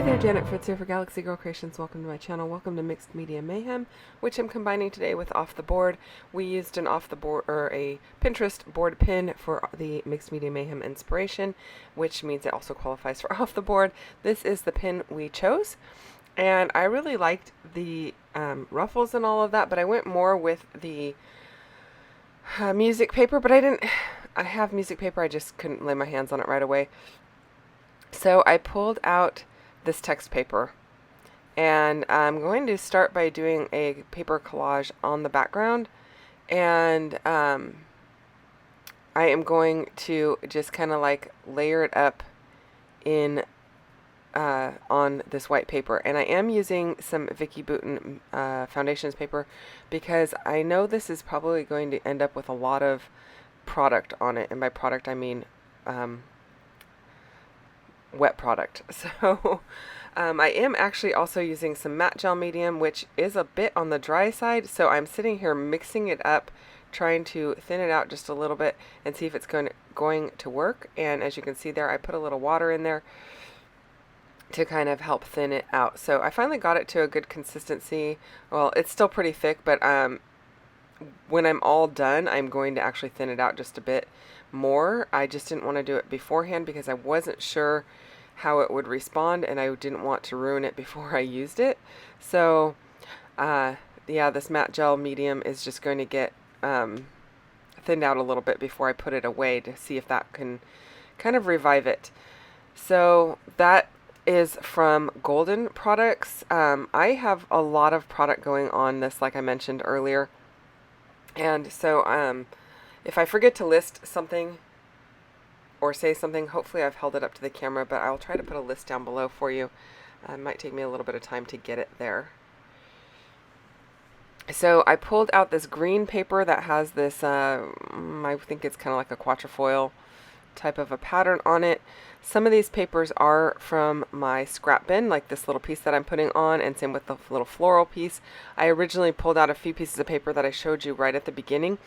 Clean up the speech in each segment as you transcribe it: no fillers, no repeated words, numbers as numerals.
there, Janet Fritz here for Galaxy Girl Creations. Welcome to my channel. Welcome to Mixed Media Mayhem, which I'm combining today with Off the Board. We used an off the board or a Pinterest board pin for the Mixed Media Mayhem inspiration, which means it also qualifies for Off the Board. This is the pin we chose, and I really liked the ruffles and all of that, but I went more with the music paper. But I have music paper, I just couldn't lay my hands on it right away. So I pulled out this text paper, and I'm going to start by doing a paper collage on the background, and I am going to just kind of like layer it up in on this white paper. And I am using some Vicky Bouton foundations paper because I know this is probably going to end up with a lot of product on it, and by product I mean wet product. So I am actually also using some matte gel medium, which is a bit on the dry side, so I'm sitting here mixing it up, trying to thin it out just a little bit and see if it's going to work. And as you can see there, I put a little water in there to kind of help thin it out. So I finally got it to a good consistency. Well, it's still pretty thick, but when I'm all done, I'm going to actually thin it out just a bit more. I just didn't want to do it beforehand because I wasn't sure how it would respond, and I didn't want to ruin it before I used it. So yeah, this matte gel medium is just going to get thinned out a little bit before I put it away to see if that can kind of revive it. So that is from Golden Products. I have a lot of product going on this, like I mentioned earlier, and so if I forget to list something or say something, hopefully I've held it up to the camera, but I'll try to put a list down below for you. It might take me a little bit of time to get it there. So I pulled out this green paper that has this, I think it's kind of like a quatrefoil type of a pattern on it. Some of these papers are from my scrap bin, like this little piece that I'm putting on, and same with the little floral piece. I originally pulled out a few pieces of paper that I showed you right at the beginning,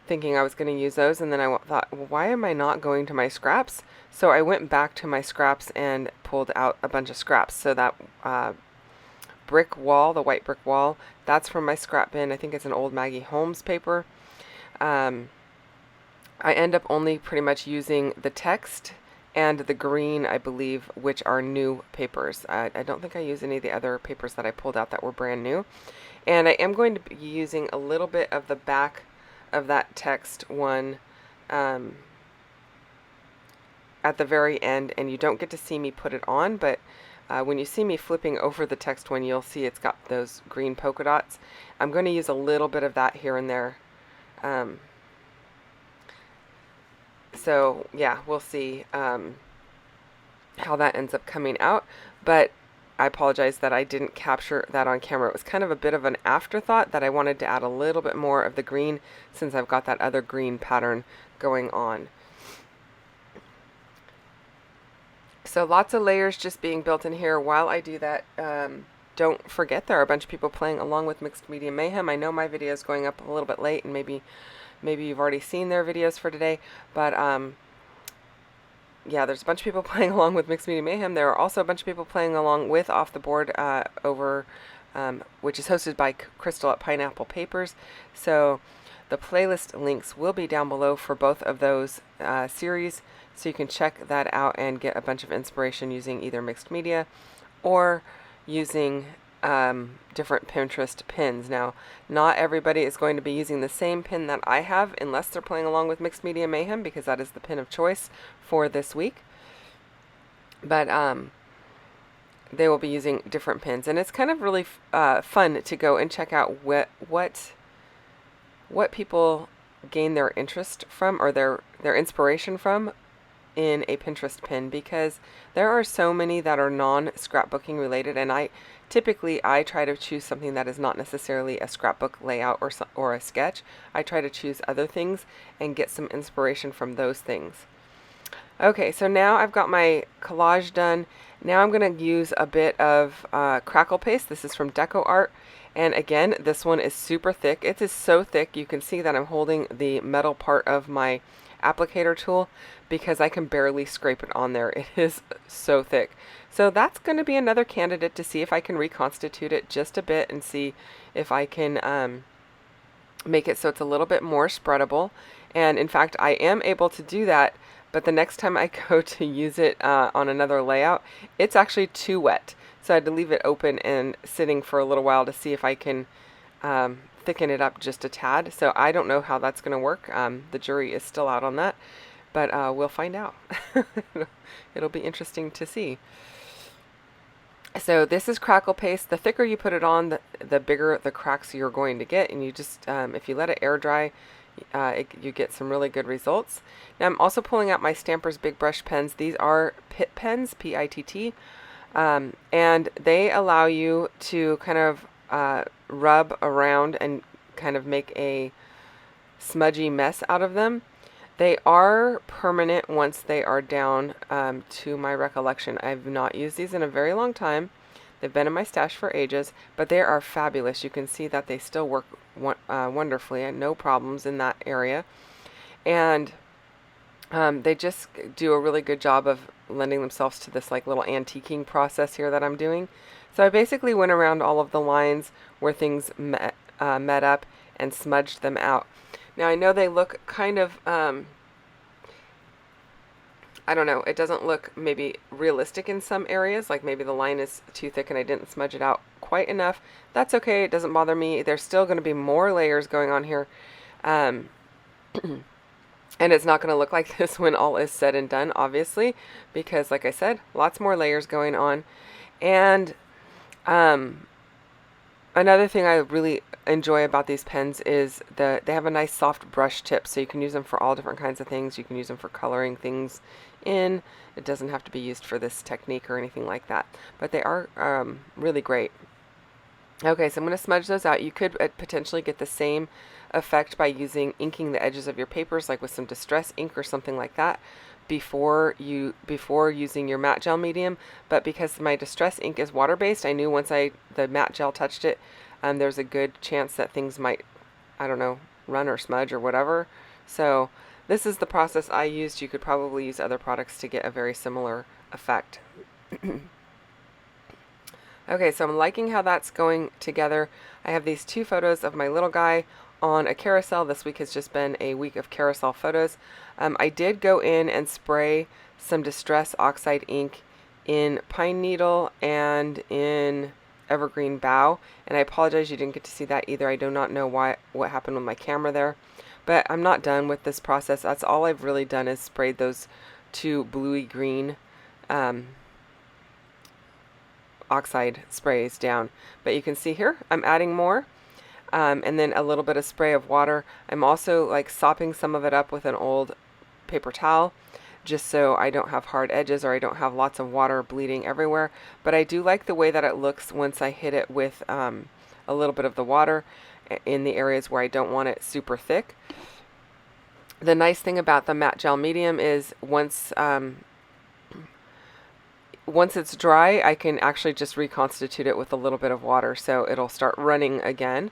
thinking I was going to use those, and then I thought, well, why am I not going to my scraps? So I went back to my scraps and pulled out a bunch of scraps. So that brick wall, the white brick wall, that's from my scrap bin. I think it's an old Maggie Holmes paper. I end up only pretty much using the text and the green, I believe, which are new papers. I don't think I use any of the other papers that I pulled out that were brand new. And I am going to be using a little bit of the back of that text one at the very end, and you don't get to see me put it on, but when you see me flipping over the text one, you'll see it's got those green polka dots. I'm going to use a little bit of that here and there. So yeah, we'll see how that ends up coming out, but I apologize that I didn't capture that on camera. It was kind of a bit of an afterthought that I wanted to add a little bit more of the green since I've got that other green pattern going on. So lots of layers just being built in here. While I do that, don't forget there are a bunch of people playing along with Mixed Media Mayhem. I know my video is going up a little bit late, and maybe you've already seen their videos for today, but yeah, there's a bunch of people playing along with Mixed Media Mayhem. There are also a bunch of people playing along with Off the Board which is hosted by Crystal at Pineapple Papers. So the playlist links will be down below for both of those series, so you can check that out and get a bunch of inspiration using either mixed media or using different Pinterest pins. Now, not everybody is going to be using the same pin that I have unless they're playing along with Mixed Media Mayhem, because that is the pin of choice for this week. But they will be using different pins, and it's kind of really fun to go and check out what people gain their interest from, or their inspiration from, in a Pinterest pin, because there are so many that are non-scrapbooking related, and I try to choose something that is not necessarily a scrapbook layout or a sketch. I try to choose other things and get some inspiration from those things. Okay, so now I've got my collage done. Now I'm going to use a bit of crackle paste. This is from Deco Art, and again, this one is super thick. It is so thick you can see that I'm holding the metal part of my applicator tool, because I can barely scrape it on there. It is so thick. So that's going to be another candidate to see if I can reconstitute it just a bit and see if I can make it so it's a little bit more spreadable. And in fact, I am able to do that, but the next time I go to use it on another layout, it's actually too wet. So I had to leave it open and sitting for a little while to see if I can thicken it up just a tad. So I don't know how that's going to work. The jury is still out on that, but we'll find out. It'll be interesting to see. So this is crackle paste. The thicker you put it on, the bigger the cracks you're going to get. And you just, if you let it air dry, you get some really good results. Now I'm also pulling out my Stampers Big Brush pens. These are Pitt pens, P-I-T-T. And they allow you to kind of rub around and kind of make a smudgy mess out of them. They are permanent once they are down, to my recollection. I've not used these in a very long time. They've been in my stash for ages, but they are fabulous. You can see that they still work wonderfully and no problems in that area. And they just do a really good job of lending themselves to this like little antiquing process here that I'm doing. So I basically went around all of the lines where things met up and smudged them out. Now I know they look kind of, I don't know, it doesn't look maybe realistic in some areas, like maybe the line is too thick and I didn't smudge it out quite enough. That's okay, it doesn't bother me. There's still going to be more layers going on here. And it's not going to look like this when all is said and done, obviously, because like I said, lots more layers going on. And another thing I really enjoy about these pens is they have a nice soft brush tip, so you can use them for all different kinds of things. You can use them for coloring things in. It doesn't have to be used for this technique or anything like that, but they are really great. Okay, so I'm going to smudge those out. You could potentially get the same effect by inking the edges of your papers, like with some distress ink or something like that, before using your matte gel medium. But because my distress ink is water-based, I knew once the matte gel touched it, there's a good chance that things might, I don't know, run or smudge or whatever. So this is the process I used. You could probably use other products to get a very similar effect. Okay, so I'm liking how that's going together. I have these two photos of my little guy on a carousel. This week has just been a week of carousel photos. I did go in and spray some Distress Oxide ink in Pine Needle and in Evergreen Bough, and I apologize you didn't get to see that either. I do not know what happened with my camera there, but I'm not done with this process. That's all I've really done is sprayed those two bluey green Oxide sprays down. But you can see here I'm adding more. And then a little bit of spray of water. I'm also like sopping some of it up with an old paper towel, just so I don't have hard edges or I don't have lots of water bleeding everywhere. But I do like the way that it looks once I hit it with a little bit of the water in the areas where I don't want it super thick. The nice thing about the matte gel medium is once it's dry, I can actually just reconstitute it with a little bit of water, so it'll start running again.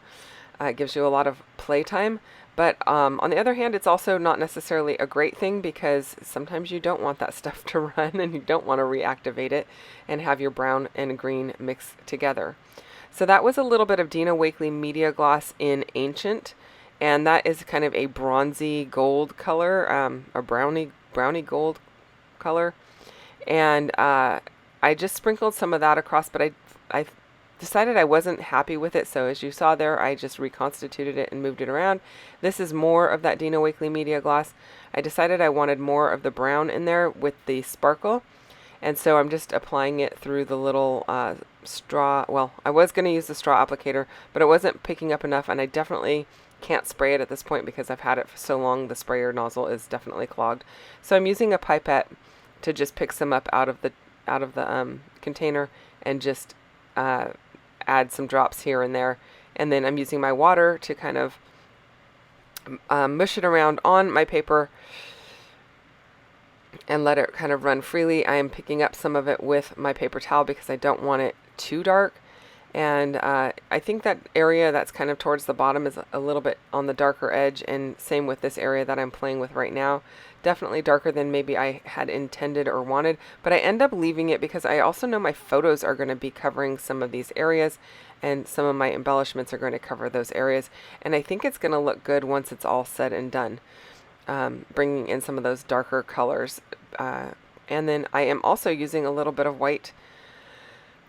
It gives you a lot of playtime, but on the other hand, it's also not necessarily a great thing because sometimes you don't want that stuff to run and you don't want to reactivate it and have your brown and green mix together. So that was a little bit of Dina Wakley Media Gloss in Ancient, and that is kind of a bronzy gold color, a browny gold color. And I just sprinkled some of that across, but I decided I wasn't happy with it, so as you saw there, I just reconstituted it and moved it around. This is more of that Dina Wakley Media Gloss. I decided I wanted more of the brown in there with the sparkle, and so I'm just applying it through the little straw. Well, I was going to use the straw applicator, but it wasn't picking up enough, and I definitely can't spray it at this point because I've had it for so long. The sprayer nozzle is definitely clogged, so I'm using a pipette to just pick some up out of the container and just add some drops here and there, and then I'm using my water to kind of mush it around on my paper and let it kind of run freely. I am picking up some of it with my paper towel because I don't want it too dark, and I think that area that's kind of towards the bottom is a little bit on the darker edge, and same with this area that I'm playing with right now. definitely darker than maybe I had intended or wanted, but I end up leaving it because I also know my photos are going to be covering some of these areas, and some of my embellishments are going to cover those areas, and I think it's going to look good once it's all said and done, bringing in some of those darker colors. And then I am also using a little bit of white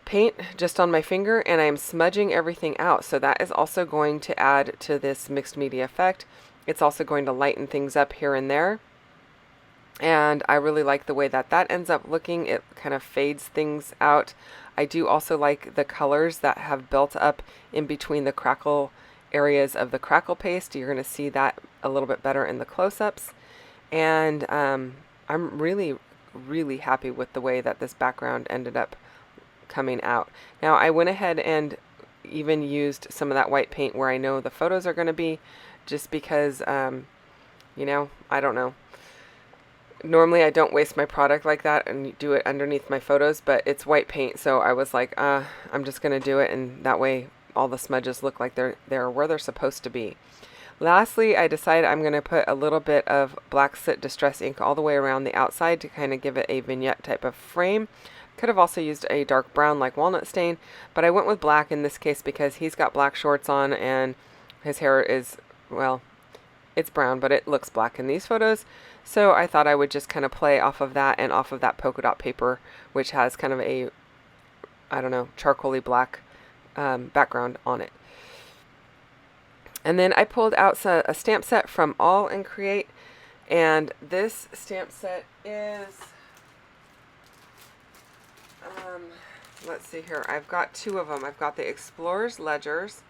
paint just on my finger, and I'm smudging everything out, so that is also going to add to this mixed media effect. It's also going to lighten things up here and there, and I really like the way that that ends up looking. It kind of fades things out. I do also like the colors that have built up in between the crackle areas of the crackle paste. You're going to see that a little bit better in the close-ups, and I'm really happy with the way that this background ended up coming out. Now I went ahead and even used some of that white paint where I know the photos are going to be, just because you know, I don't know, normally I don't waste my product like that and do it underneath my photos, but it's white paint, so I was like, I'm just going to do it, and that way all the smudges look like they're where they're supposed to be. Lastly, I decided I'm going to put a little bit of black soot distress ink all the way around the outside to kind of give it a vignette type of frame. Could have also used a dark brown like walnut stain, but I went with black in this case because he's got black shorts on and his hair is, well, it's brown, but it looks black in these photos. So I thought I would just kind of play off of that and off of that polka dot paper, which has kind of a, I don't know, charcoaly black background on it. And then I pulled out a stamp set from All and Create, and this stamp set is, let's see here, I've got two of them. I've got the Explorer's Layers,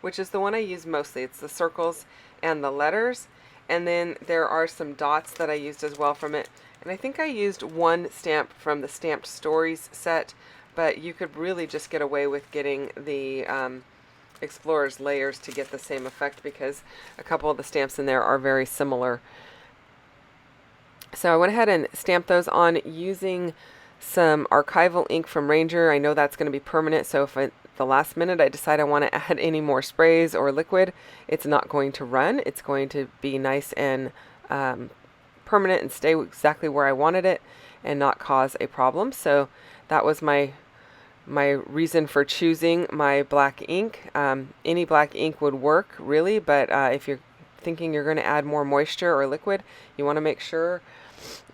which is the one I use mostly. It's the circles and the letters, and then there are some dots that I used as well from it. And I think I used one stamp from the Stamped Stories set, but you could really just get away with getting the Explorer's Layers to get the same effect, because a couple of the stamps in there are very similar. So I went ahead and stamped those on using some archival ink from Ranger. I know that's going to be permanent, so if at the last minute I decide I want to add any more sprays or liquid, it's not going to run. It's going to be nice and permanent and stay exactly where I wanted it and not cause a problem. So that was my reason for choosing my black ink. Any black ink would work really, but if you're thinking you're going to add more moisture or liquid, you want to make sure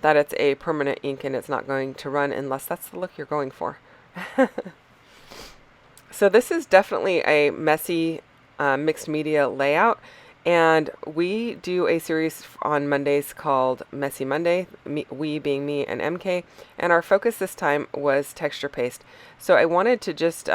that it's a permanent ink and it's not going to run unless that's the look you're going for. So this is definitely a messy mixed media layout, and we do a series on Mondays called Messy Monday, we being me and MK, and our focus this time was texture paste. So I wanted to just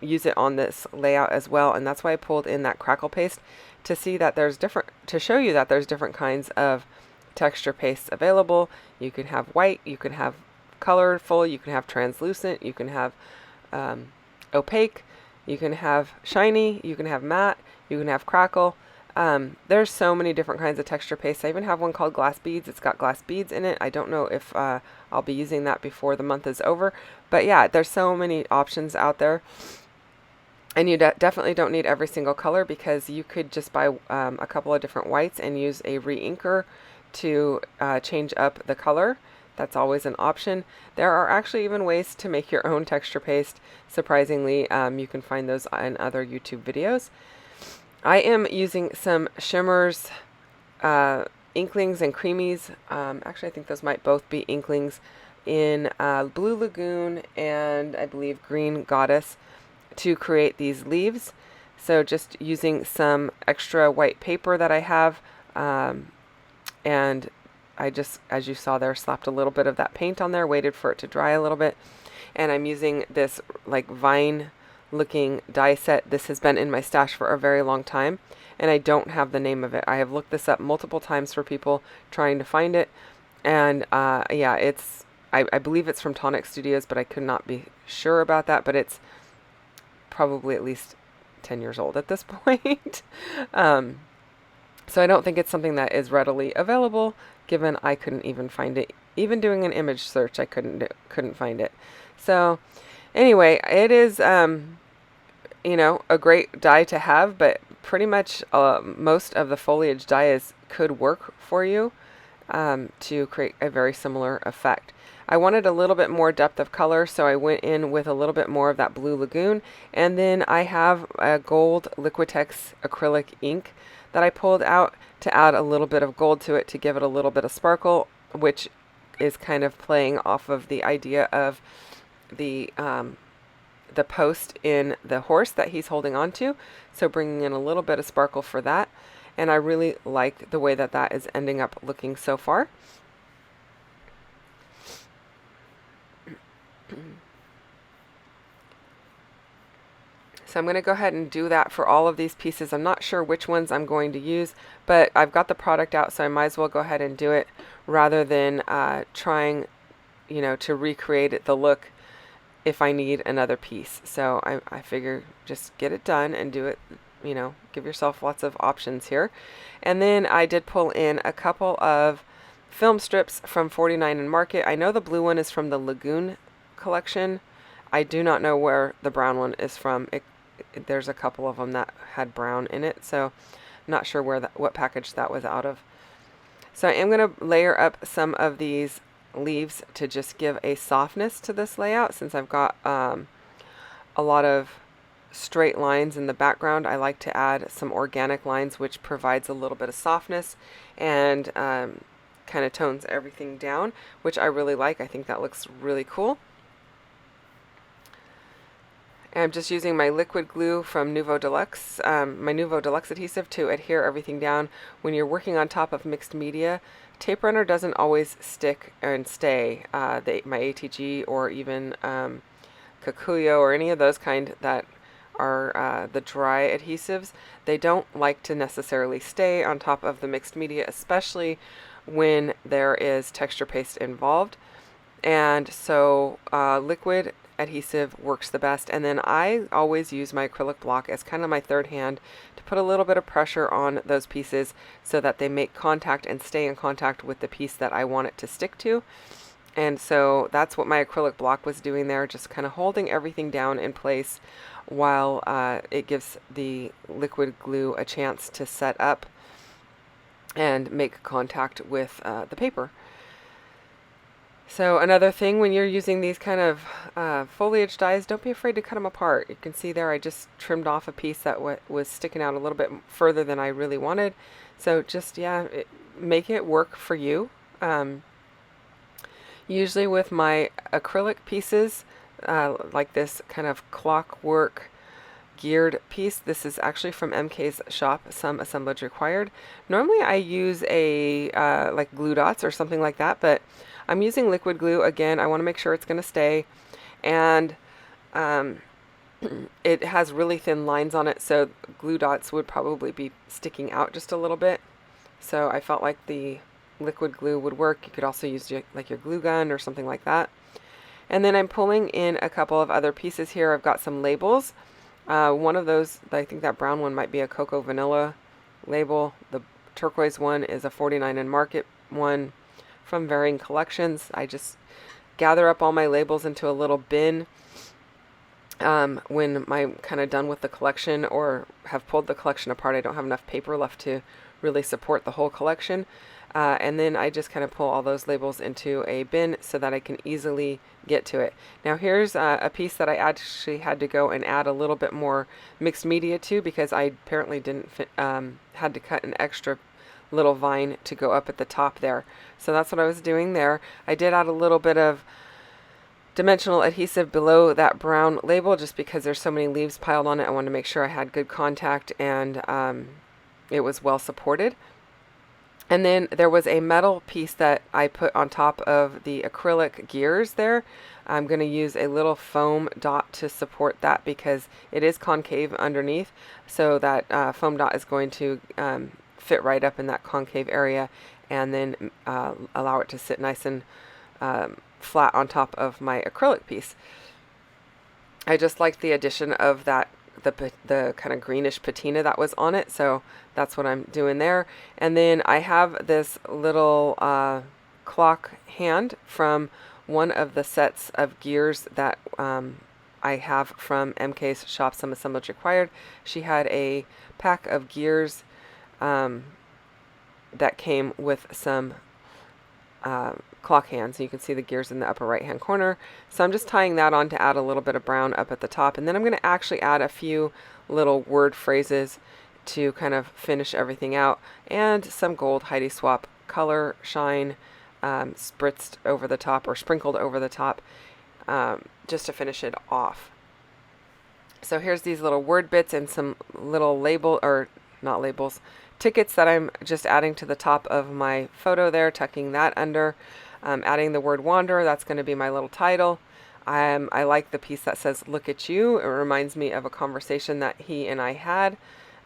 use it on this layout as well, and that's why I pulled in that crackle paste to see that to show you that there's different kinds of texture pastes available. You can have white, you can have colorful, you can have translucent, you can have opaque, you can have shiny, you can have matte, you can have crackle. There's so many different kinds of texture pastes. I even have one called glass beads. It's got glass beads in it. I don't know if I'll be using that before the month is over, but yeah, there's so many options out there. And you definitely don't need every single color, because you could just buy a couple of different whites and use a re-inker to change up the color. That's always an option. There are actually even ways to make your own texture paste. Surprisingly, you can find those in other YouTube videos. I am using some Shimmerz Inklings and Creamies. Actually, I think those might both be Inklings in Blue Lagoon and I believe Green Goddess to create these leaves. So just using some extra white paper that I have, and I just, as you saw there, slapped a little bit of that paint on there, waited for it to dry a little bit, and I'm using this like vine looking die set. This has been in my stash for a very long time, and I don't have the name of it. I have looked this up multiple times for people trying to find it, and yeah, it's, I believe it's from Tonic Studios, but I could not be sure about that, but it's probably at least 10 years old at this point. So I don't think it's something that is readily available, given I couldn't even find it. Even doing an image search, I couldn't find it. So anyway, it is, you know, a great die to have, but pretty much most of the foliage die is could work for you to create a very similar effect. I wanted a little bit more depth of color, so I went in with a little bit more of that blue Lagoon, and then I have a gold Liquitex acrylic ink that I pulled out to add a little bit of gold to it to give it a little bit of sparkle, which is kind of playing off of the idea of the post in the horse that he's holding on to, so bringing in a little bit of sparkle for that. And I really like the way that that is ending up looking so far. So I'm going to go ahead and do that for all of these pieces. I'm not sure which ones I'm going to use, but I've got the product out, so I might as well go ahead and do it rather than trying, you know, to recreate the look if I need another piece. So I figure just get it done and do it, you know, give yourself lots of options here. And then I did pull in a couple of film strips from 49 and Market. I know the blue one is from the Lagoon collection. I do not know where the brown one is from. There's a couple of them that had brown in it, so I'm not sure where what package that was out of. So I am going to layer up some of these leaves to just give a softness to this layout. Since I've got a lot of straight lines in the background, I like to add some organic lines, which provides a little bit of softness and kind of tones everything down, which I really like. I think that looks really cool. And I'm just using my liquid glue from Nouveau Deluxe, my Nouveau Deluxe adhesive, to adhere everything down. When you're working on top of mixed media, tape runner doesn't always stick and stay. My ATG or even Kikuyo or any of those kind that are the dry adhesives, they don't like to necessarily stay on top of the mixed media, especially when there is texture paste involved. And so liquid adhesive works the best, and then I always use my acrylic block as kind of my third hand to put a little bit of pressure on those pieces so that they make contact and stay in contact with the piece that I want it to stick to. And so that's what my acrylic block was doing there, just kind of holding everything down in place while it gives the liquid glue a chance to set up and make contact with the paper. So another thing, when you're using these kind of foliage dies, don't be afraid to cut them apart. You can see there I just trimmed off a piece that was sticking out a little bit further than I really wanted. So just, make it work for you. Usually with my acrylic pieces, like this kind of clockwork geared piece, this is actually from MK's shop, Some Assemblage Required. Normally I use a like glue dots or something like that, but I'm using liquid glue. Again, I want to make sure it's going to stay, and it has really thin lines on it, so glue dots would probably be sticking out just a little bit. So I felt like the liquid glue would work. You could also use like your glue gun or something like that. And then I'm pulling in a couple of other pieces here. I've got some labels. One of those, I think that brown one might be a Cocoa Vanilla label. The turquoise one is a 49 and Market one from varying collections. I just gather up all my labels into a little bin when I'm kind of done with the collection or have pulled the collection apart. I don't have enough paper left to really support the whole collection. And then I just kind of pull all those labels into a bin so that I can easily get to it. Now here's a piece that I actually had to go and add a little bit more mixed media to, because I apparently didn't had to cut an extra little vine to go up at the top there. So that's what I was doing there. I did add a little bit of dimensional adhesive below that brown label just because there's so many leaves piled on it. I wanted to make sure I had good contact and it was well supported. And then there was a metal piece that I put on top of the acrylic gears there. I'm going to use a little foam dot to support that because it is concave underneath. So that foam dot is going to fit right up in that concave area and then allow it to sit nice and flat on top of my acrylic piece. I just like the addition of that the kind of greenish patina that was on it, so that's what I'm doing there. And then I have this little clock hand from one of the sets of gears that I have from MK's shop, Some Assemblage Required. She had a pack of gears that came with some clock hands. You can see the gears in the upper right hand corner. So I'm just tying that on to add a little bit of brown up at the top, and then I'm going to actually add a few little word phrases to kind of finish everything out, and some gold Heidi Swapp color shine spritzed over the top, or sprinkled over the top, just to finish it off. So here's these little word bits and some little not labels, tickets that I'm just adding to the top of my photo there, tucking that under, adding the word wander. That's going to be my little title. I like the piece that says look at you. It reminds me of a conversation that he and I had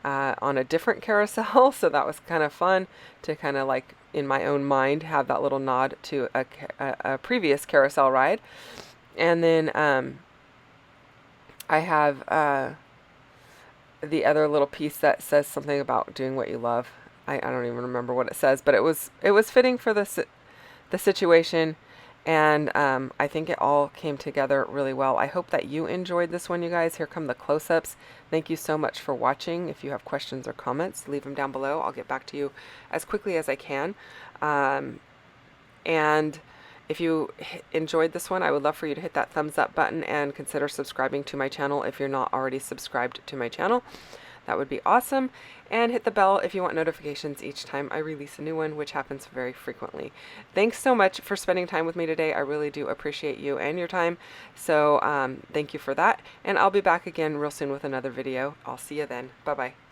on a different carousel, so that was kind of fun to kind of like in my own mind have that little nod to a previous carousel ride. And then I have the other little piece that says something about doing what you love. I don't even remember what it says, but it was fitting for the situation, and I think it all came together really well. I hope that you enjoyed this one, you guys. Here come the close-ups. Thank you so much for watching. If you have questions or comments, leave them down below. I'll get back to you as quickly as I can. And if you enjoyed this one, I would love for you to hit that thumbs up button and consider subscribing to my channel if you're not already subscribed to my channel. That would be awesome. And hit the bell if you want notifications each time I release a new one, which happens very frequently. Thanks so much for spending time with me today. I really do appreciate you and your time. So thank you for that. And I'll be back again real soon with another video. I'll see you then. Bye-bye.